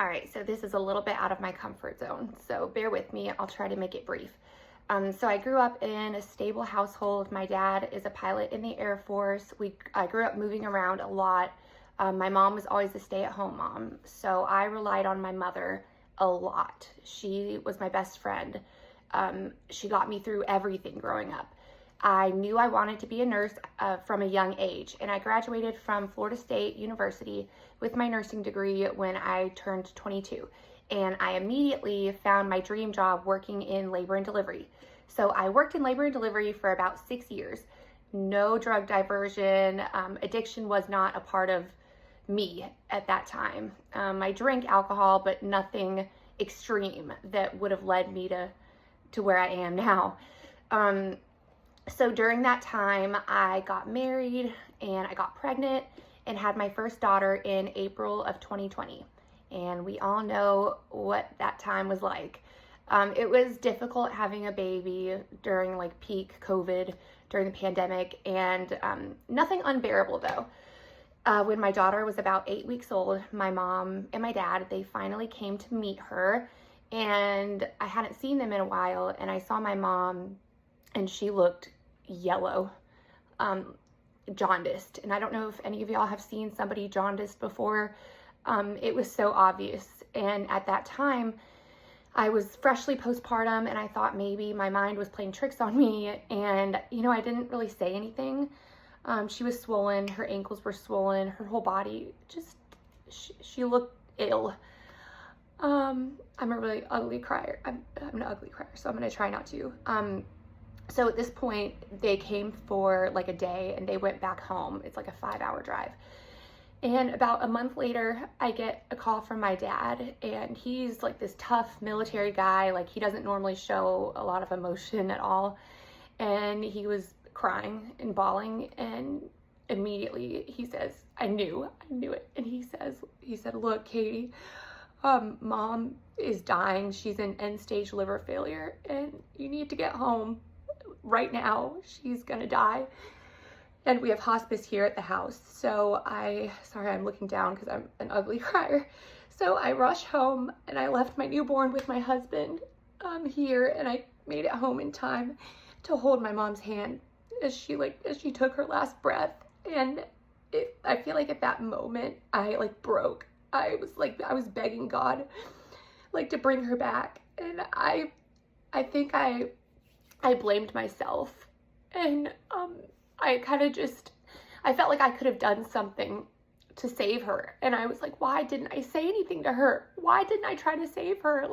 All right, so this is a little bit out of my comfort zone, so bear with me. I'll try to make it brief. So I grew up in a stable household. My dad is a pilot in the Air Force. I grew up moving around a lot. My mom was always a stay-at-home mom, so I relied on my mother a lot. She was my best friend. She got me through everything growing up. I knew I wanted to be a nurse from a young age, and I graduated from Florida State University with my nursing degree when I turned 22. And I immediately found my dream job working in labor and delivery. So I worked in labor and delivery for about 6 years. No drug diversion. Addiction was not a part of me at that time. I drank alcohol, but nothing extreme that would have led me to where I am now. So during that time, I got married and I got pregnant and had my first daughter in April of 2020. And we all know what that time was like. It was difficult having a baby during like peak COVID, during the pandemic, and nothing unbearable though. When my daughter was about 8 weeks old, my mom and my dad, they finally came to meet her, and I hadn't seen them in a while, and I saw my mom and she looked yellow, jaundiced. And I don't know if any of y'all have seen somebody jaundiced before. It was so obvious. And at that time, I was freshly postpartum and I thought maybe my mind was playing tricks on me. And, I didn't really say anything. She was swollen. Her ankles were swollen. Her whole body she looked ill. I'm a really ugly crier. I'm an ugly crier, so I'm going to try not to. So at this point, they came for like a day and they went back home. It's like a 5-hour drive. And about a month later, I get a call from my dad, and he's like this tough military guy. Like, he doesn't normally show a lot of emotion at all. And he was crying and bawling, and immediately he says, I knew it. And he said, look, Katie, mom is dying. She's in end-stage liver failure, and you need to get home right now. She's gonna die. And we have hospice here at the house. So sorry, I'm looking down because I'm an ugly crier. So I rushed home and I left my newborn with my husband here, and I made it home in time to hold my mom's hand as she took her last breath. And I feel like at that moment I broke. I was begging God to bring her back. And I think I blamed myself, and I felt like I could have done something to save her. And I was like, why didn't I say anything to her? Why didn't I try to save her?